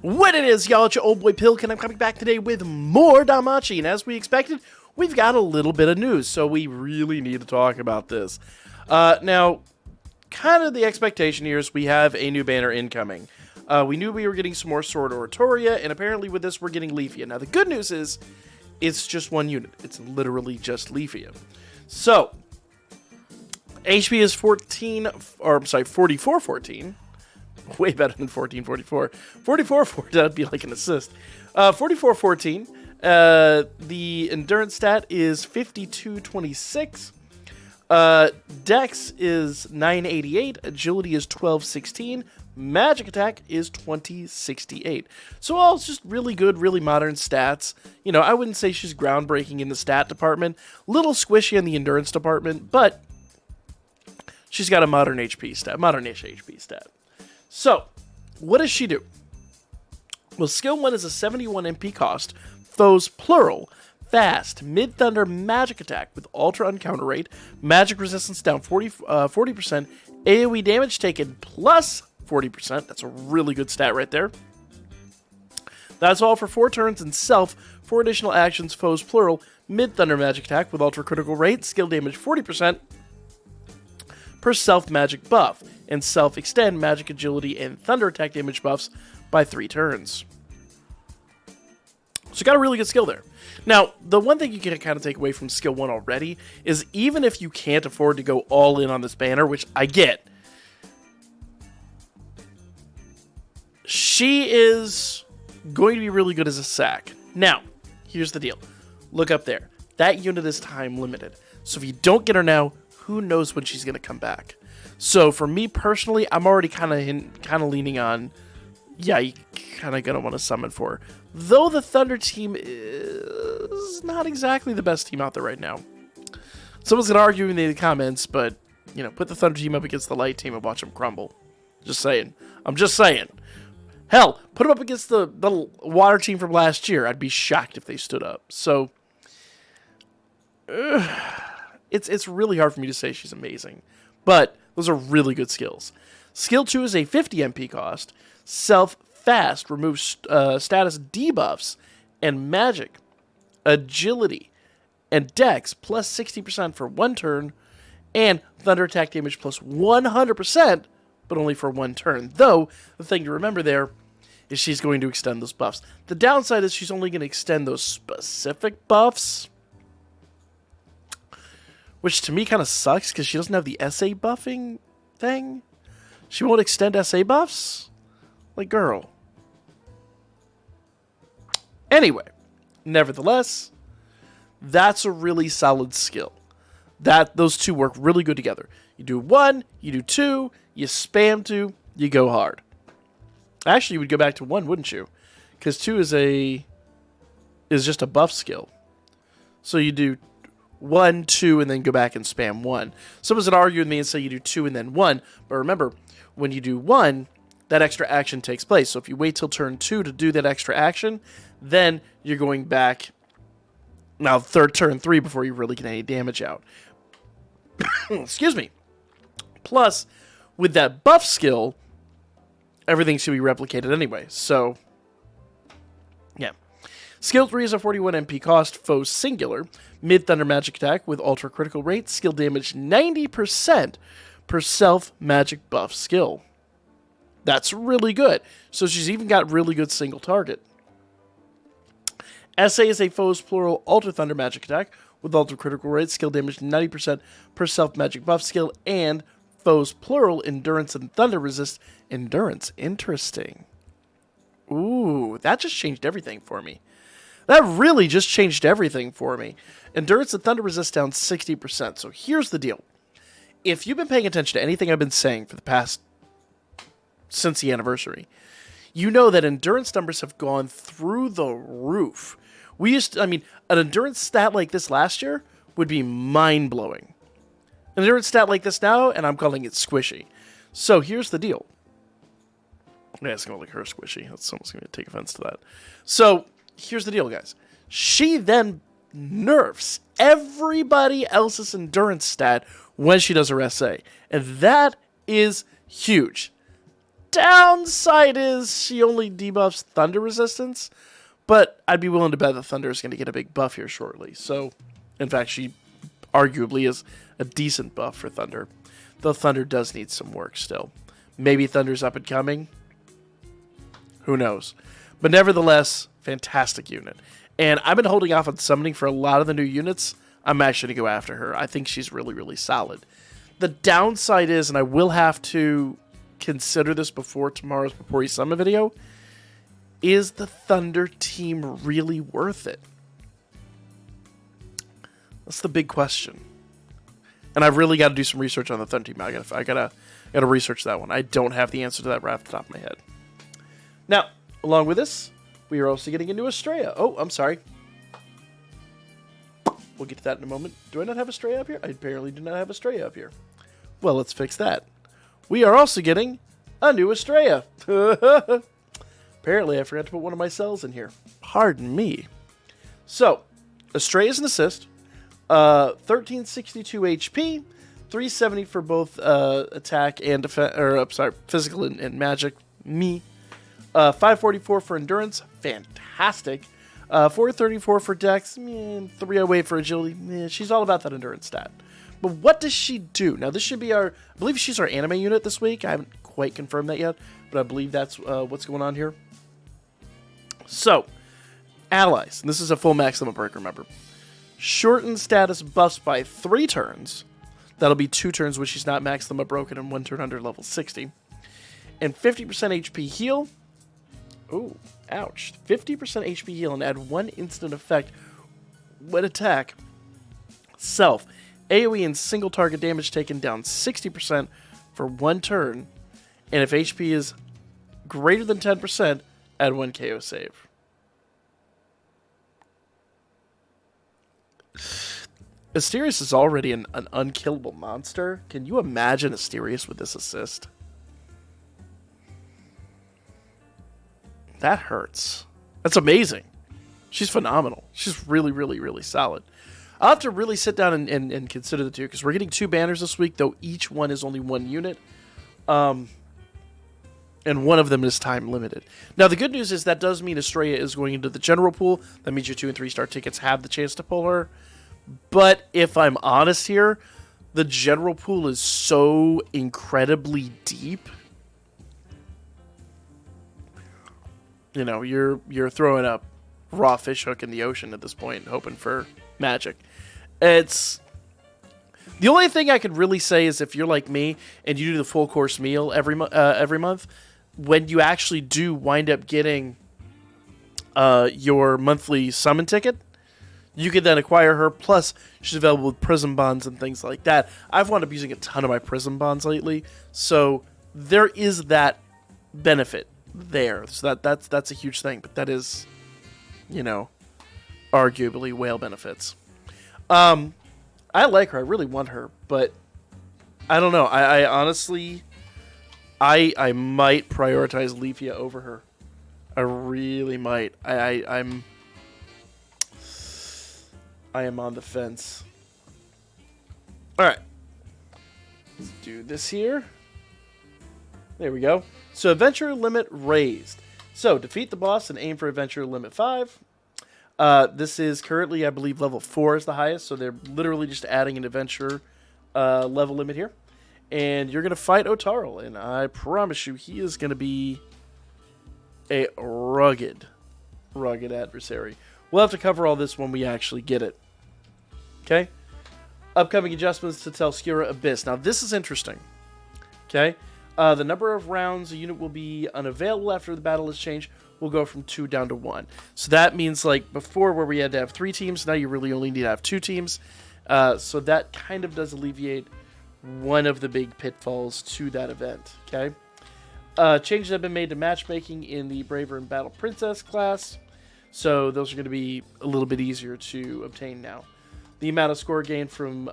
What it is, y'all, it's your old boy Pilk, and I'm coming back today with more Danmachi, and as we expected, we've got a little bit of news, so we really need to talk about this. Now, kind of the expectation here is we have a new banner incoming. We knew we were getting some more Sword Oratoria, and apparently with this we're getting Leafeon. Now, the good news is, it's just one unit. It's literally just Leafeon. So, HP is 4414. Way better than 1444. 4414, that'd be like an assist. 4414. The endurance stat is 5226. Dex is 988. Agility is 1216. Magic attack is 2068. So all it's just really good, really modern stats. You know, I wouldn't say she's groundbreaking in the stat department. Little squishy in the endurance department, but she's got a modern-ish HP stat. So, what does she do? Well, skill 1 is a 71 MP cost, foes plural, fast, mid-thunder magic attack with ultra uncounter rate, magic resistance down 40%, AoE damage taken plus 40%. That's a really good stat right there. That's all for 4 turns and self. 4 additional actions, foes plural, mid-thunder magic attack with ultra critical rate, skill damage 40%. Per self magic buff, and self extend magic agility and thunder attack damage buffs by 3 turns. So got a really good skill there. Now, the one thing you can kind of take away from skill 1 already is even if you can't afford to go all in on this banner, which I get, she is going to be really good as a sack. Now, here's the deal. Look up there. That unit is time limited. So if you don't get her now, who knows when she's going to come back. So for me personally, I'm already kind of leaning on, yeah, you kind of going to want to summon for her. Though the Thunder team is not exactly the best team out there right now. Someone's going to argue in the comments, but, you know, put the Thunder team up against the Light team and watch them crumble. Just saying. I'm just saying. Hell, put them up against the Water team from last year. I'd be shocked if they stood up. So, It's really hard for me to say she's amazing, but those are really good skills. Skill 2 is a 50 MP cost. Self-fast removes status debuffs and magic, agility, and dex plus 60% for 1 turn, and thunder attack damage plus 100%, but only for 1 turn. Though, the thing to remember there is she's going to extend those buffs. The downside is she's only going to extend those specific buffs, which to me kind of sucks because she doesn't have the SA buffing thing. She won't extend SA buffs? Like, girl. Anyway, nevertheless, that's a really solid skill. Those two work really good together. You do 1, you do 2, you spam 2, you go hard. Actually, you would go back to 1, wouldn't you? Because 2 is just a buff skill. So you do 1, 2, and then go back and spam 1. Someone's going to argue with me and say you do 2 and then 1. But remember, when you do 1, that extra action takes place. So if you wait till turn 2 to do that extra action, then you're going back, now turn 3 before you really get any damage out. Excuse me. Plus, with that buff skill, everything should be replicated anyway. So, yeah. Skill 3 is a 41 MP cost, foe singular, mid-thunder magic attack with ultra critical rate, skill damage 90% per self magic buff skill. That's really good. So she's even got really good single target. SA is a foe's plural ultra thunder magic attack with ultra critical rate, skill damage 90% per self magic buff skill, and foe's plural endurance and thunder resist endurance. Interesting. Ooh, that just changed everything for me. That really just changed everything for me. Endurance and thunder resist down 60%. So here's the deal. If you've been paying attention to anything I've been saying for the past, since the anniversary, you know that endurance numbers have gone through the roof. An endurance stat like this last year would be mind-blowing. An endurance stat like this now, and I'm calling it squishy. So here's the deal. Yeah, it's going to look her squishy. Someone's going to take offense to that. So here's the deal, guys. She then nerfs everybody else's endurance stat when she does her SA. And that is huge. downside is she only debuffs thunder resistance, but I'd be willing to bet that thunder is going to get a big buff here shortly. So, in fact, she arguably is a decent buff for thunder, though thunder does need some work still. Maybe thunder's up and coming. Who knows? But nevertheless, fantastic unit. And I've been holding off on summoning for a lot of the new units. I'm actually going to go after her. I think she's really, really solid. The downside is, and I will have to consider this before tomorrow's Before You Summon video, is the Thunder team really worth it? That's the big question. And I've really got to do some research on the Thunder team. I gotta research that one. I don't have the answer to that right off the top of my head. Now, along with this, we are also getting into Astrea. Oh, I'm sorry. We'll get to that in a moment. Do I not have Astrea up here? I apparently do not have Astrea up here. Well, let's fix that. We are also getting a new Astrea. Apparently, I forgot to put one of my cells in here. Pardon me. So, Astrea is an assist. 1362 HP. 370 for both attack and defense, physical and magic. 544 for endurance. Fantastic. 434 for dex. 308 for agility. She's all about that endurance stat. But what does she do? Now, this should be I believe she's our anime unit this week. I haven't quite confirmed that yet, but I believe that's what's going on here. So, allies. And this is a full max limit break, remember. Shorten status buffs by 3 turns. That'll be 2 turns when she's not max limit broken and 1 turn under level 60. And 50% HP heal. Ooh, ouch. 50% HP heal and add 1 instant effect when attack. Self. AoE and single target damage taken down 60% for 1 turn. And if HP is greater than 10%, add 1 KO save. Asterius is already an unkillable monster. Can you imagine Asterius with this assist? That hurts. That's amazing. She's phenomenal. She's really, really, really solid. I'll have to really sit down and consider the two, because we're getting 2 banners this week, though each one is only 1 unit. And one of them is time limited. Now, the good news is that does mean Astrea is going into the general pool. That means your 2 and 3 star tickets have the chance to pull her. But if I'm honest here, the general pool is so incredibly deep. You know, you're throwing up raw fish hook in the ocean at this point, hoping for magic. It's the only thing I could really say is if you're like me and you do the full course meal every month, when you actually do wind up getting your monthly summon ticket, you can then acquire her. Plus, she's available with prism bonds and things like that. I've wound up using a ton of my prism bonds lately, so there is that benefit there. So that's a huge thing. But that is, you know, arguably whale benefits. I like her. I really want her, but I don't know. I honestly, I might prioritize Leafeon over her. I really might. I am on the fence. All right. Let's do this here. There we go. So adventure limit raised. So defeat the boss and aim for adventure limit 5. This is currently, I believe, level 4 is the highest. So they're literally just adding an adventure level limit here. And you're going to fight Otarl. And I promise you, he is going to be a rugged adversary. We'll have to cover all this when we actually get it. Okay? Upcoming adjustments to Telskura Abyss. Now, this is interesting. Okay? The number of rounds a unit will be unavailable after the battle is changed will go from 2 down to 1. So that means, like, before where we had to have 3 teams, now you really only need to have 2 teams. So that kind of does alleviate one of the big pitfalls to that event. Okay? Changes have been made to matchmaking in the Braver and Battle Princess class. So those are going to be a little bit easier to obtain now. The amount of score gained from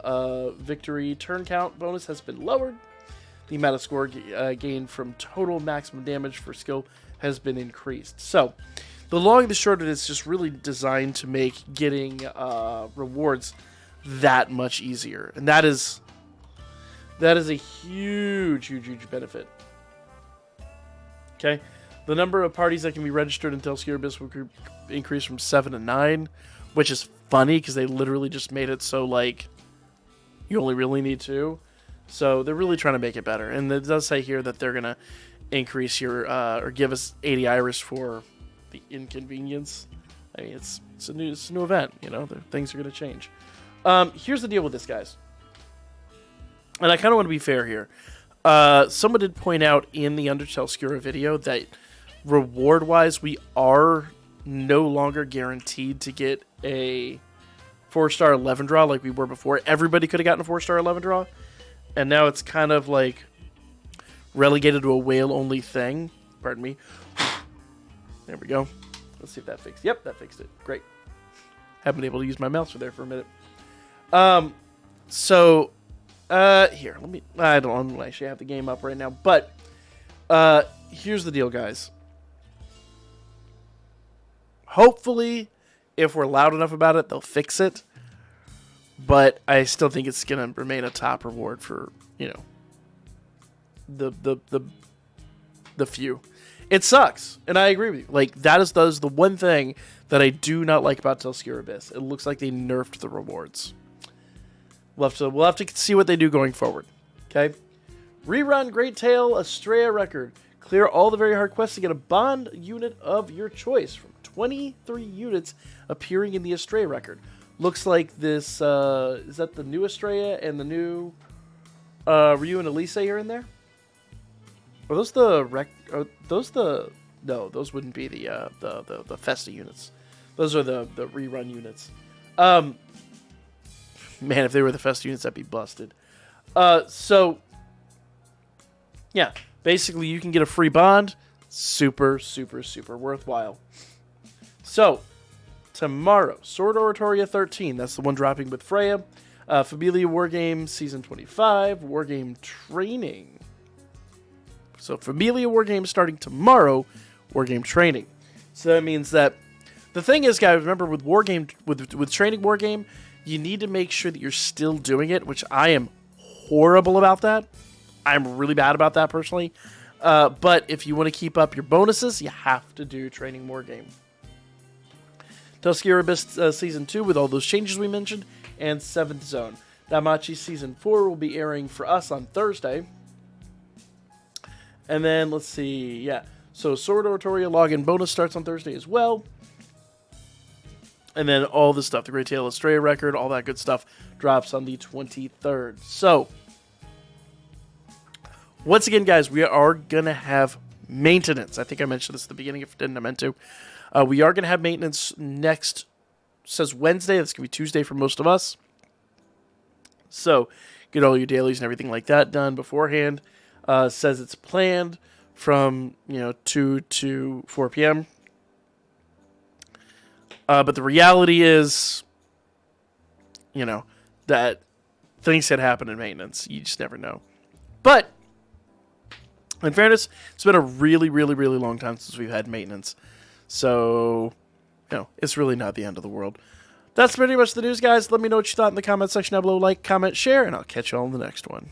victory turn count bonus has been lowered. The amount of score gained from total maximum damage for skill has been increased. So the long and the short of it is just really designed to make getting rewards that much easier. And that is a huge benefit. Okay, the number of parties that can be registered in Telskier Abyss will increase from 7 to 9, which is funny because they literally just made it so like you only really need 2. So they're really trying to make it better. And it does say here that they're gonna increase your or give us 80 iris for the inconvenience. I mean, it's a new event. You know, things are gonna change. Here's the deal with this, guys. And I kind of want to be fair here. Someone did point out in the Undertale Skura video that reward-wise, we are no longer guaranteed to get a 4-star 11 draw like we were before. Everybody could have gotten a 4-star 11 draw, and now it's kind of like relegated to a whale-only thing. Pardon me. There we go. Let's see if that fixed. Yep, that fixed it. Great. Haven't been able to use my mouse there for a minute. Here, I don't actually have the game up right now, but here's the deal, guys. Hopefully, if we're loud enough about it, they'll fix it. But I still think it's going to remain a top reward for, you know, the few. It sucks, and I agree with you. Like, that is the one thing that I do not like about Telskier Abyss. It looks like they nerfed the rewards. We'll have to see what they do going forward. Okay? Rerun Great Tail Astrea record. Clear all the very hard quests to get a bond unit of your choice from 23 units appearing in the Astrea record. Looks like this, is that the new Astrea and the new Ryu and Elise are in there? Are those no, those wouldn't be the Festa units. Those are the rerun units. Man, if they were the Festa units, that'd be busted. So, yeah. Basically, you can get a free bond. Super, super, super worthwhile. So, tomorrow, Sword Oratoria 13. That's the one dropping with Freya. Familia Wargame Season 25. Wargame Training. So, Familia Wargame starting tomorrow. Wargame Training. So, that means that... The thing is, guys, remember, with Wargame, with Training Wargame, you need to make sure that you're still doing it, which I am horrible about that. I'm really bad about that, personally. But if you want to keep up your bonuses, you have to do Training Wargame. Telskier Abyss Season 2 with all those changes we mentioned, and 7th Zone. Danmachi Season 4 will be airing for us on Thursday. And then, let's see, yeah. So, Sword Oratoria login bonus starts on Thursday as well. And then all this stuff, the Great Tail Astrea record, all that good stuff, drops on the 23rd. So, once again, guys, we are going to have maintenance. I think I mentioned this at the beginning. If I didn't, I meant to. We are going to have maintenance next, says Wednesday. That's going to be Tuesday for most of us. So, get all your dailies and everything like that done beforehand. Says it's planned from, 2 to 4 p.m. But the reality is, that things can happen in maintenance. You just never know. But, in fairness, it's been a really, really, really long time since we've had maintenance. So, it's really not the end of the world. That's pretty much the news, guys. Let me know what you thought in the comment section down below. Like, comment, share, and I'll catch you all in the next one.